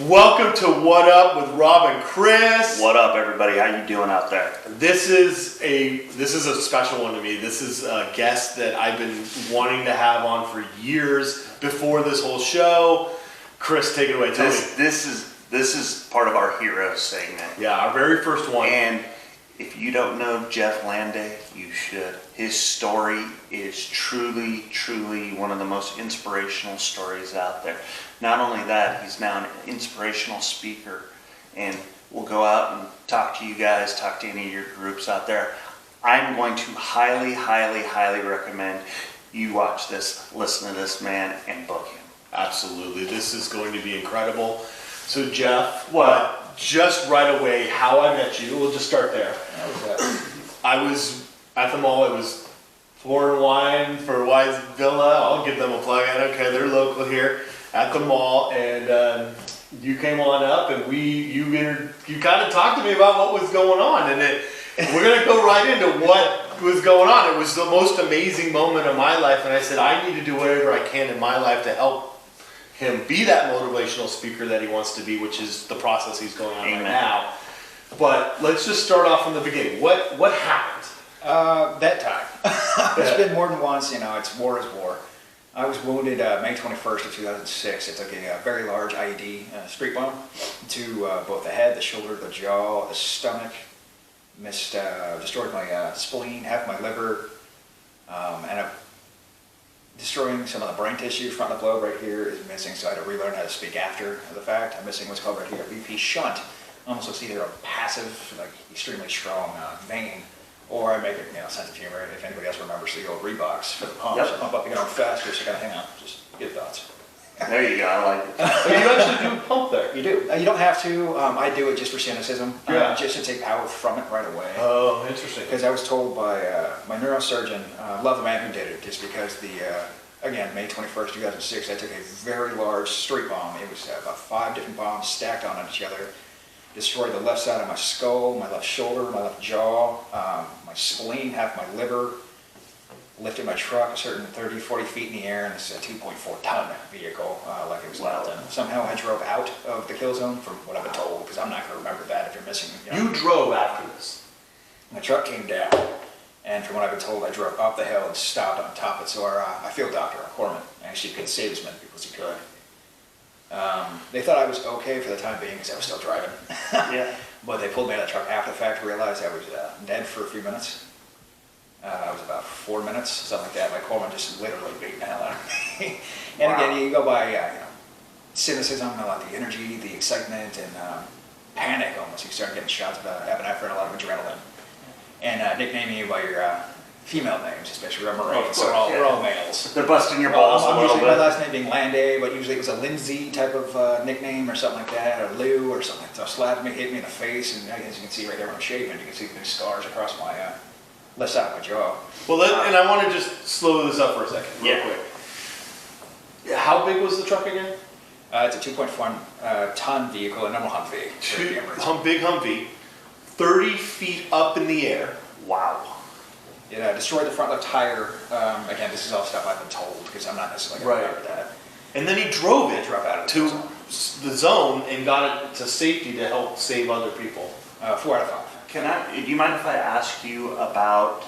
Welcome to What Up with Rob and Chris. What up, everybody? How you doing out there? This is a special one to me. This is a guest that I've been wanting to have on for years before this whole show. Chris, take it away. Tell me. This is part of our hero segment. Yeah, our very first one. And if you don't know Jeff Landay, you should. His story is truly, truly one of the most inspirational stories out there. Not only that, he's now an inspirational speaker, and we'll go out and talk to you guys, talk to any of your groups out there. I'm going to highly, highly, highly recommend you watch this, listen to this man, and book him. Absolutely. This is going to be incredible. So Jeff, What? Just right away, how I met you, we'll just start there. I was at the mall. It was Floor and Wine for Wise Villa. I'll give them a plug. I don't care. They're local here at the mall. And you came on up and you kind of talked to me about what was going on. And we're going to go right into what was going on. It was the most amazing moment of my life. And I said, I need to do whatever I can in my life to help him be that motivational speaker that he wants to be, which is the process he's going on right now. But let's just start off from the beginning. What happened? That time. It's been more than once, it's war is war. I was wounded May 21st of 2006. It took a very large IED street bomb to both the head, the shoulder, the jaw, the stomach. Destroyed my spleen, half my liver, and destroying some of the brain tissue. Front of the lobe right here is missing, so I had to relearn how to speak after the fact. I'm missing what's called right here a BP shunt. Almost looks either a passive, like extremely strong vein, or I make it, sense of humor. If anybody else remembers the old Reeboks for the pumps, Yep. pump up the arm faster, so kind of hang on, just get thoughts. There you go. I like it. You actually do a pump there. You do. You don't have to. I do it just for cynicism, just to take power from it right away. Oh, interesting. Because I was told by my neurosurgeon, love the man who did it, just because again, May 21st, 2006, I took a very large street bomb. It was about 5 different bombs stacked on each other. Destroyed the left side of my skull, my left shoulder, my left jaw, my spleen, half my liver. Lifted my truck a certain 30, 40 feet in the air, and this is a 2.4 ton vehicle, like it was nothing. Somehow I drove out of the kill zone from what I've been told, because I'm not going to remember that if you're missing. You drove after this. My truck came down, and from what I've been told, I drove up the hill and stopped on top of it. So my field doctor, our corpsman, actually could save as many people as he could. They thought I was okay for the time being because I was still driving. Yeah. But they pulled me out of the truck after the fact, realized I was dead for a few minutes. I was about 4 minutes, something like that. My corpsman just literally beat the hell out of me. And again, you go by cynicism, the energy, the excitement, and panic almost. You start getting shots of epinephrine, a lot of adrenaline. And nicknaming you by your female names, especially we're Marines, so we're all males. They're busting your balls a I'm little usually bit. my last name being Landay, but usually it was a Lindsay type of nickname or something like that, or Lou or something. So slapped me, hit me in the face, and as you can see right there when I'm shaving, you can see the scars across my left side of my jaw. Well, and I want to just slow this up for a second, real quick. How big was the truck again? It's a 2.1 ton vehicle, a normal Humvee. Big Humvee, 30 feet up in the air. Wow. It destroyed the front left tire. Again, this is all stuff I've been told because I'm not necessarily going to remember that. And then he drove it Drove out of to the zone and got it to safety to help save other people. 4 out of 5. Do you mind if I ask you about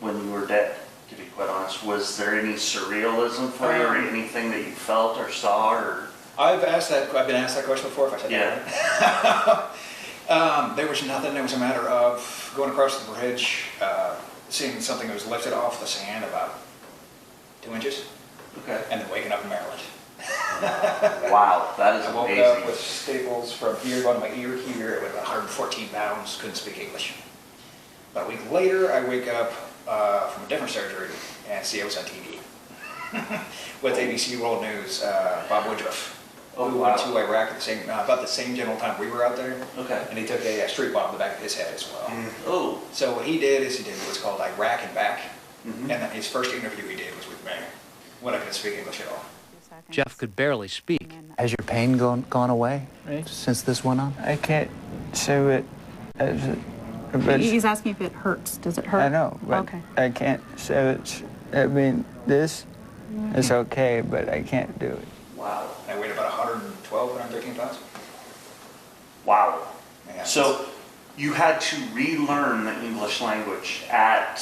when you were dead, to be quite honest? Was there any surrealism for you or anything that you felt or saw? Or? I've been asked that question before, if I said that right. There was nothing. It was a matter of going across the bridge, seeing something that was lifted off the sand about 2 inches, and then waking up in Maryland. Wow, that is I woke amazing. up with staples from here going to my ear here. It was about 114 pounds, couldn't speak English. About a week later, I wake up from a different surgery and see I was on TV with ABC World News, Bob Woodruff, who went to Iraq at about the same general time we were out there. And he took a street bomb in the back of his head as well. So what he did is he did what's called Iraq and back. And then his first interview he did was with me when I couldn't speak English at all. Jeff could barely speak. Has your pain gone away since this went on? I can't show it as it. But He's asking if it hurts. Does it hurt? I know, but I can't show it. I mean, this is okay, but I can't do it. Wow. I weighed about 100 12 when I'm taking class. Wow. Yeah. So you had to relearn the English language at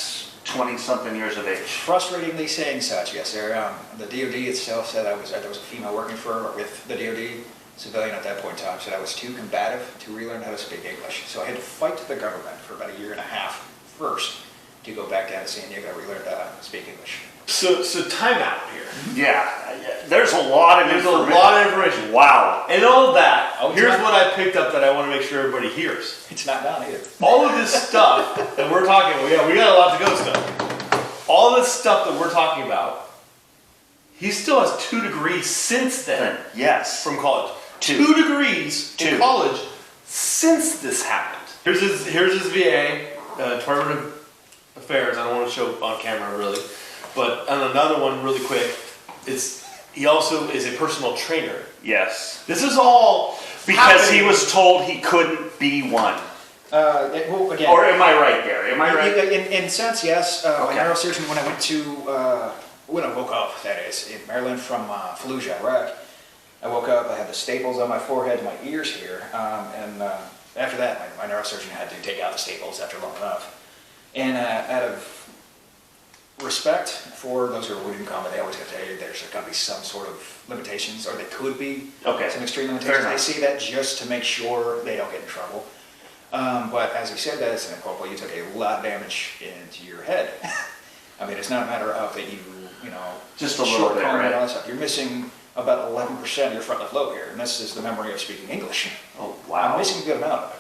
20-something years of age. Frustratingly saying such, yes, sir. The DOD itself said there was a female working with the DOD, civilian at that point in time, said I was too combative to relearn how to speak English. So I had to fight the government for about a year and a half first to go back down to San Diego and relearn to speak English. So time out here. Yeah, there's a lot of information. Wow. And all of that, Oh, it's here's not- what I picked up that I want to make sure everybody hears. It's not done either. All of this stuff that we're talking about, we got a lot to go still. All this stuff that we're talking about, he still has 2 degrees since then Yes. from college. 2. 2 degrees in Two. college since this happened. Here's his VA, Department of Affairs. I don't want to show on camera really, but on another one really quick, he also is a personal trainer. Yes. This is all Because happening. he was told he couldn't be one. Well, again, Or am I right there? Am I right? In a sense, yes. My Okay. neurosurgeon, when I woke up, that is, in Maryland from Fallujah, Iraq, I woke up, I had the staples on my forehead, my ears here, and after that, my neurosurgeon had to take out the staples after long enough. And out of respect for those who are wounded in combat, they always have to tell you there's going to be some sort of limitations, or they could be Okay. some extreme Fair limitations. They enough. see that just to make sure they don't get in trouble. But as he said that, as an corporal, you took a lot of damage into your head. I mean, it's not a matter of that you know, Just a little short bit, cone and right? all that stuff. You're missing about 11% of your front left lobe here, and this is the memory of speaking English. Oh, I'm wow. missing a good amount of it.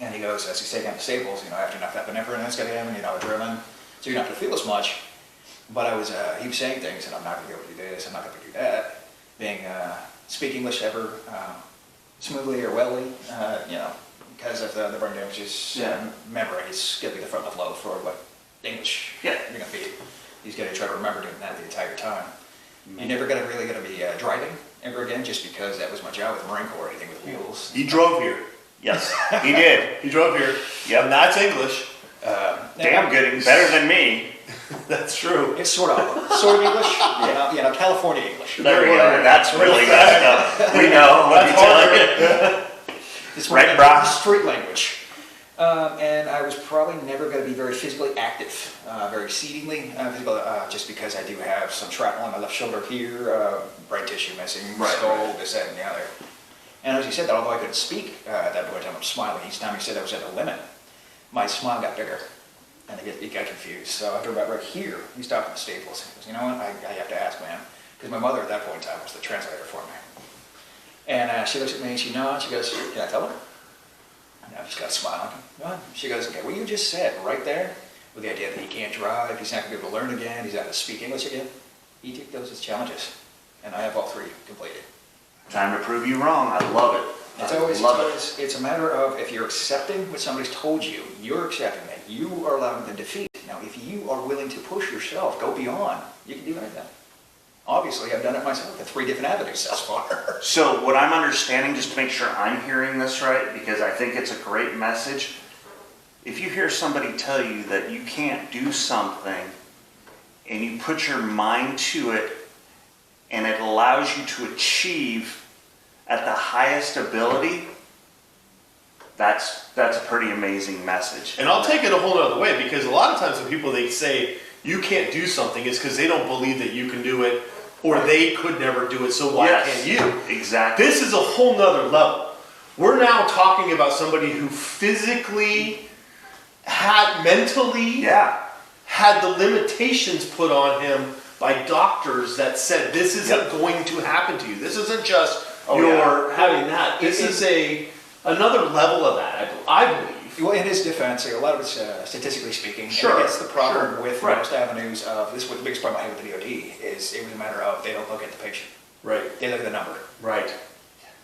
And he goes, as he's taking out the staples, after enough epinephrine that's got in, adrenaline, so you're not going to feel as much. But he was saying things, and I'm not going to be able to do this, I'm not going to do that. Speak English ever smoothly or wellly, because of the brain damages, memory is going to be the front left lobe for what English you're going to be. He's going to try to remember doing that the entire time. You're never really going to be driving ever again, just because that was my job with the Marine Corps, anything with wheels. He drove here. Yes, he did. He drove here. Yep. And that's English. Damn good. Better than me. That's true. It's sort of English, California English. There we go. That's really messed up. We know. Let me tell you. It's Right, brah? street language. And I was probably never going to be very physically active, very exceedingly physical, just because I do have some shrapnel on my left shoulder here, brain tissue missing, skull, this, that, and the other. And as he said that, although I couldn't speak at that point in time, I'm smiling. Each time he said I was at the limit, my smile got bigger, and he got confused. So after about right here, he stopped at the staples. He goes, you know what, I have to ask, man, because my mother at that point in time was the translator for me. And she looks at me and she nods, she goes, can I tell her? And I just got a smile. She goes, okay, what you just said right there, with the idea that he can't drive, he's not going to be able to learn again, he's not going to speak English again, he took those as challenges. And I have all 3 completed. Time to prove you wrong. I love it. It's a matter of if you're accepting what somebody's told you, you're accepting that. You are allowing the defeat. Now, if you are willing to push yourself, go beyond, you can do anything. Obviously, I've done it myself in 3 different avenues thus far. So what I'm understanding, just to make sure I'm hearing this right, because I think it's a great message, if you hear somebody tell you that you can't do something and you put your mind to it and it allows you to achieve at the highest ability, that's a pretty amazing message. And I'll take it a whole other way, because a lot of times when people they say you can't do something, it's because they don't believe that you can do it, or they could never do it, so why can't you? Exactly. This is a whole nother level. We're now talking about somebody who physically mentally had the limitations put on him by doctors that said this isn't going to happen to you. This isn't just having that. This is another level of that, I believe. Well, in his defense, a lot of it's statistically speaking. Sure. That's the problem with most avenues of this. What the biggest problem I have with the DOD is it was a matter of they don't look at the patient. Right. They look at the number. Right.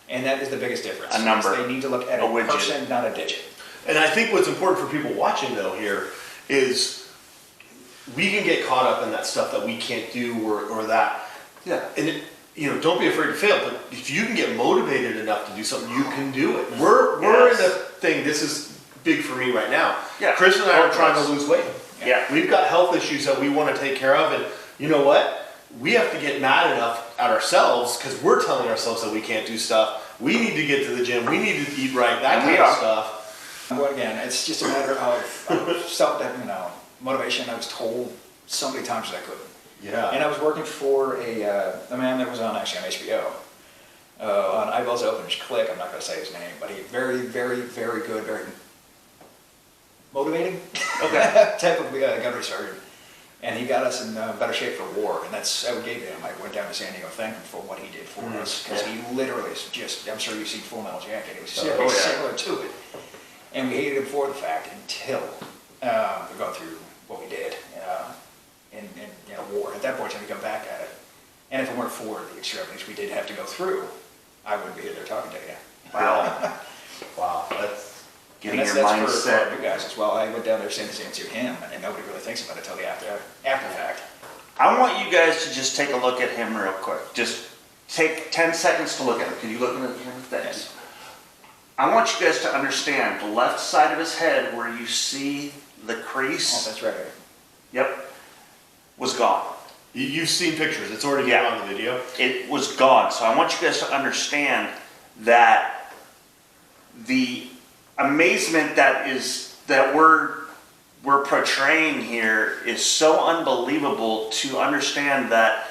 And that is the biggest difference. A number. They need to look at a widget. person, not a digit. And I think what's important for people watching though here is we can get caught up in that stuff that we can't do or that. Yeah. And don't be afraid to fail, but if you can get motivated enough to do something, you can do it. We're in a thing, this is big for me right now. Yeah. Chris and I are trying to lose weight. Yeah. We've got health issues that we want to take care of, and you know what? we have to get mad enough at ourselves because we're telling ourselves that we can't do stuff. We need to get to the gym. We need to eat right. That kind of stuff. Well, again, it's just a matter of self, motivation. I was told so many times that I couldn't. Yeah. And I was working for a man that was actually on HBO. On Eyeballs Open, Click, I'm not going to say his name, but he very, very, very good, very motivating type of gunnery sergeant. And he got us in better shape for war, and that's I gave him. I went down to San Diego, thanked him for what he did for us, because he literally is just, I'm sure you've seen Full Metal Jacket, it was similar to it. And we hated him for the fact until we go through what we did in war. At that point, we come back at it. And if it weren't for the extremities we did have to go through, I wouldn't be here there talking to you. Wow. Wow. That's getting your that's mindset. for you guys as well. I went down there saying the same to him, and nobody really thinks about it until the after fact. I want you guys to just take a look at him real quick. Just take 10 seconds to look at him. Can you look at him? Thanks. I want you guys to understand the left side of his head where you see the crease. Oh, that's right. Yep. Was gone. You've seen pictures. It's already on the video. It was gone. So I want you guys to understand that the amazement that we're portraying here is so unbelievable to understand that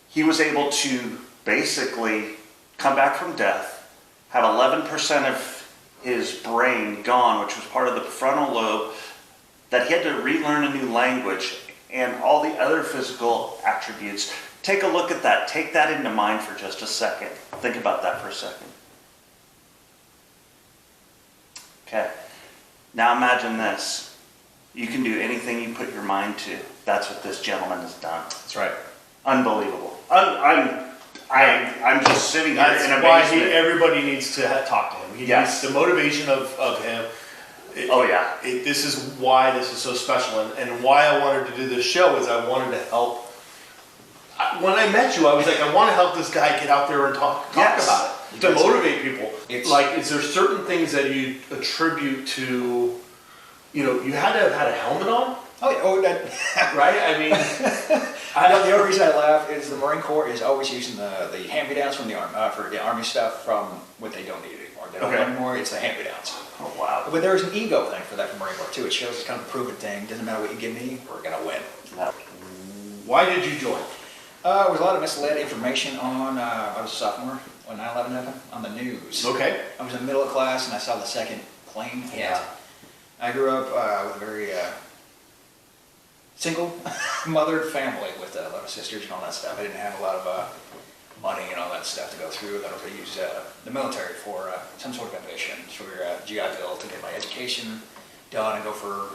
he was able to basically come back from death, have 11% of his brain gone, which was part of the frontal lobe, that he had to relearn a new language and all the other physical attributes. Take a look at that. Take that into mind for just a second. Think about that for a second. Okay. Now imagine this. You can do anything you put your mind to. That's what this gentleman has done. That's right. Unbelievable. I'm just sitting here That's in why amazement. everybody needs to talk to him. He needs the motivation of him. This is why this is so special, and why I wanted to do this show is I wanted to help. When I met you, I was like, I want to help this guy get out there and talk about it, to motivate people. Is there certain things that you attribute to, you had to have had a helmet on? Right? I mean, the only reason I laugh is the Marine Corps is always using the hand-me-downs from the Army, for the Army stuff from what they don't need anymore. They don't want anymore, it's the hand-me-downs. Oh, wow. But there's an ego thing for that from Marine Corps too. It shows it's kind of a proven thing. Doesn't matter what you give me, we're going to win. No. Why did you join? There was a lot of misled information on, I was a sophomore when 9/11 happened, on the news. Okay. I was in the middle of class and I saw the second plane hit. Yeah. I grew up with a very single mothered family with a lot of sisters and all that stuff. I didn't have a lot of money and all that stuff to go through. I was going to use the military for some sort of ambition, for GI Bill, to get my education done and go for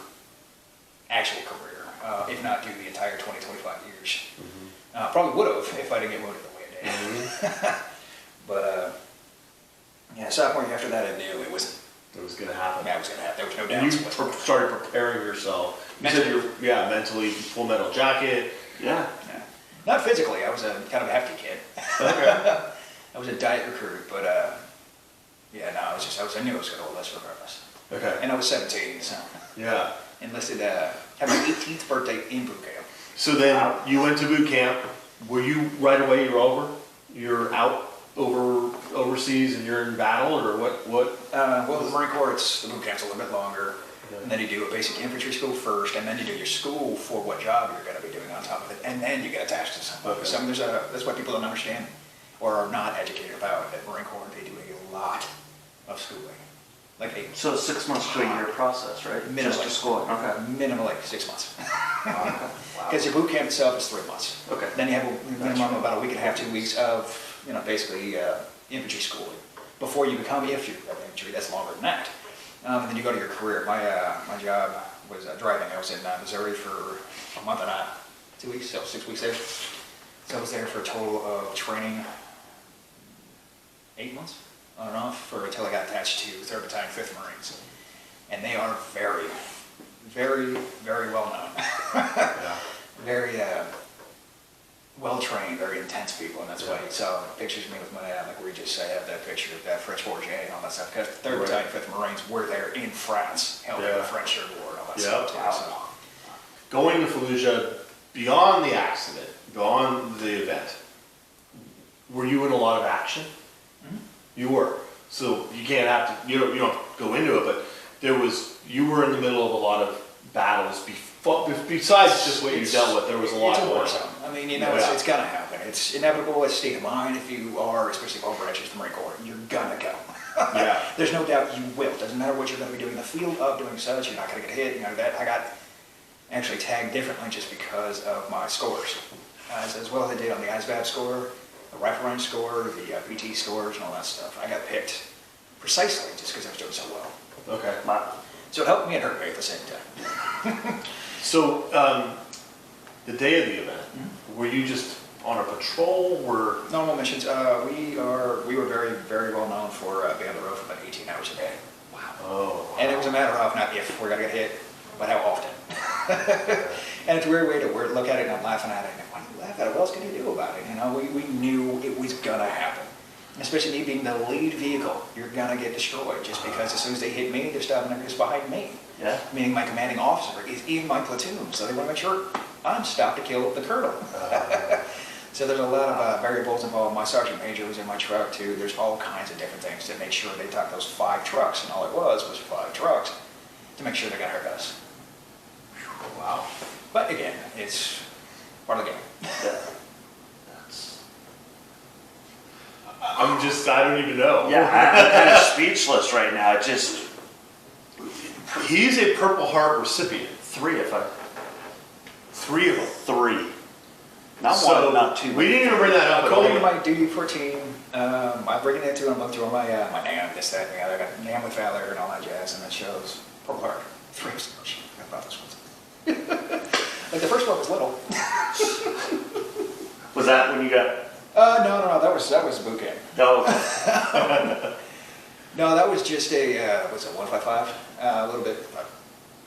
actual career, if not do the entire 20, 25 years. Mm-hmm. Probably would have if I didn't get wounded the way I did. Mm-hmm. But sophomore year after that, I knew it was going to happen. Yeah, it was going to happen. There was no doubt. And you started preparing yourself. Mentally. You said mentally, Full Metal Jacket. Yeah. Not physically. I was a kind of a hefty kid. Okay. I was a diet recruit, but I knew I was going to enlist regardless. Okay. And I was 17, so yeah, enlisted. Had my 18th birthday in boot camp. So then you went to boot camp. Were you right away? You're out overseas and you're in battle, or what? Well, the Marine Corps, the boot camp's a little bit longer. And then you do a basic infantry school first, and then you do your school for what job you're going to be doing on top of it, and then you get attached to something. Okay. That's what people don't understand or are not educated about. At Marine Corps, they do a lot of schooling. So it's 6 months to a year process, right? Minimally. Just to schooling. Okay. Minimum 6 months. Wow. Because your boot camp itself is 3 months. Okay. Then you have a minimum of about a week and a half, 2 weeks of, basically infantry schooling. Before you become infantry, that's longer than that. And then you go to your career. My job was driving. I was in Missouri for a month and a half, 2 weeks, so 6 weeks there. So I was there for a total of training 8 months on and off until I got attached to 3rd Battalion, 5th Marines. And they are very, very, very well known. Yeah. Very well trained, very intense people, and that's why you saw pictures of me with my like Regis. I have that picture of that French Forget and all that stuff. Because 3rd Battalion, 5th Marines were there in France, helping the French War and all that stuff too. Wow. Going to Fallujah, beyond the accident, beyond the event, were you in a lot of action? Mm-hmm. You were. So you can't have to, you don't go into it, but you were in the middle of a lot of battles besides just what you dealt with. There was a lot It's a war going zone. on. I mean, it's going to happen. It's inevitable. It's state of mind. If you are, especially over edges the Marine Corps, you're going to go. Yeah. There's no doubt you will. Doesn't matter what you're going to be doing in the field of doing such. You're not going to get hit. That I got actually tagged differently just because of my scores. As well as I did on the ISVAB score, the rifle range score, the PT scores, and all that stuff. I got picked precisely just because I was doing so well. Okay. So it helped me and hurt me at the same time. So the day of the event, were you just on a patrol? Normal missions. We were very, very well known for being on the road for about 18 hours a day. Wow. Oh. Wow. And it was a matter of not if we're gonna get hit, but how often. And it's a weird way to look at it, and I'm laughing at it. And why do you laugh at it? What else can you do about it? We knew it was gonna happen. Especially me being the lead vehicle, you're gonna get destroyed just because as soon as they hit me, they're stopping everybody behind me. Yeah. Meaning my commanding officer is in my platoon, so they want to make sure I'm stopped to kill the colonel. So there's a lot of variables involved. My sergeant major was in my truck too. There's all kinds of different things to make sure they took those 5 trucks, and all it was 5 trucks to make sure they got hurt us. Wow. But again, it's part of the game. Yeah. I don't even know. Yeah, I'm kind of speechless right now. He's a Purple Heart recipient. 3 of them. 3 of them. 3. Not So, one, not 2. we didn't even bring that up at According to all. my duty 14, I'm bringing it to them, look through my NAM, this, that, and the other. I got NAM with Valor and all that jazz, and it shows Purple Heart. 3 of them. Oh, shit, I forgot about this one. Like the first one was little. Was that when you got? No, that was boot camp. No. No, that was just a, what's it, 155? A little bit, about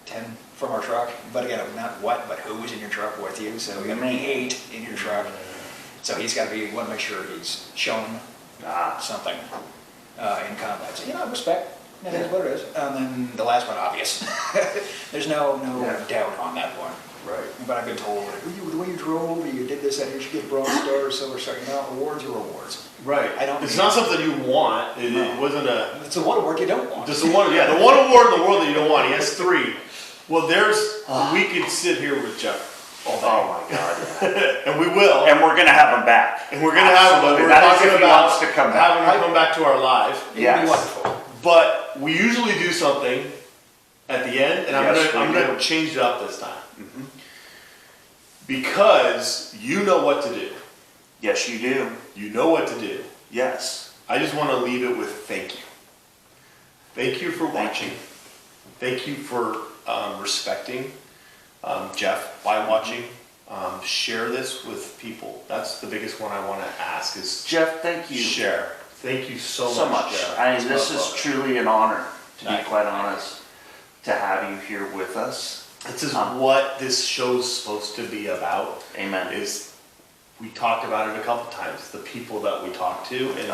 10 from our truck. But again, not what, but who was in your truck with you. So we got an E8 in your truck. So he's got to be, want to make sure he's shown something in combat. So, respect. It is what it is. And then the last one, obvious. There's no doubt on that one. Right. But I've been told, the way you drove, you did this, and you should get Bronze Star or Silver Star. Awards are awards. Right. I don't It's need not it. something you want. It wasn't a. It's the one award you don't want. Just the one. Yeah, the one award in the world that you don't want. He has 3. Well, we could sit here with Jeff all day. Oh my God. And we will. And we're gonna have him back. And we're gonna have him. But Absolutely. we're That is talking if he about wants to come back. having him come back to our live. It would be Yes. wonderful. But we usually do something at the end, and Yes, I'm we gonna do. change it up this time. Because you know what to do. Yes, you do. You know what to do. Yes. I just want to leave it with thank you. Thank you for Thank watching. you. Thank you for respecting Jeff by watching. Share this with people. That's the biggest one I want to ask is Jeff, thank you share. Thank you so so much. Jeff. I mean, this is truly an honor, to be Thank you. quite honest, to have you here with us. This is what this show's supposed to be about. Amen. Is we talked about it a couple times. The people that we talk to, and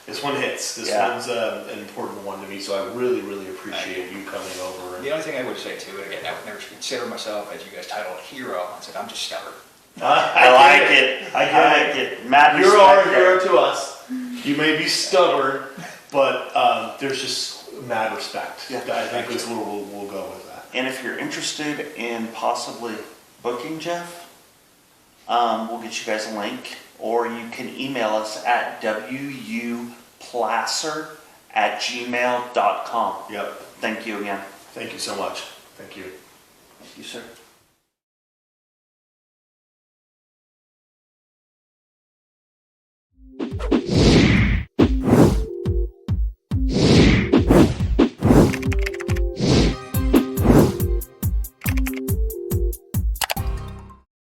this one hits. This one's an important one to me. So I really, really appreciate you coming over. And The only thing I would say too, and again, I would never consider myself, as you guys titled, hero. I said, I'm just stubborn. I like it. I like it. Mad You're respect our there. hero to us. You may be stubborn, but there's just mad respect. Yeah. I think that's where we'll go with that. And if you're interested in possibly booking Jeff, we'll get you guys a link, or you can email us at wuplacer@gmail.com. Yep. Thank you again. Thank you so much. Thank you. Thank you, sir.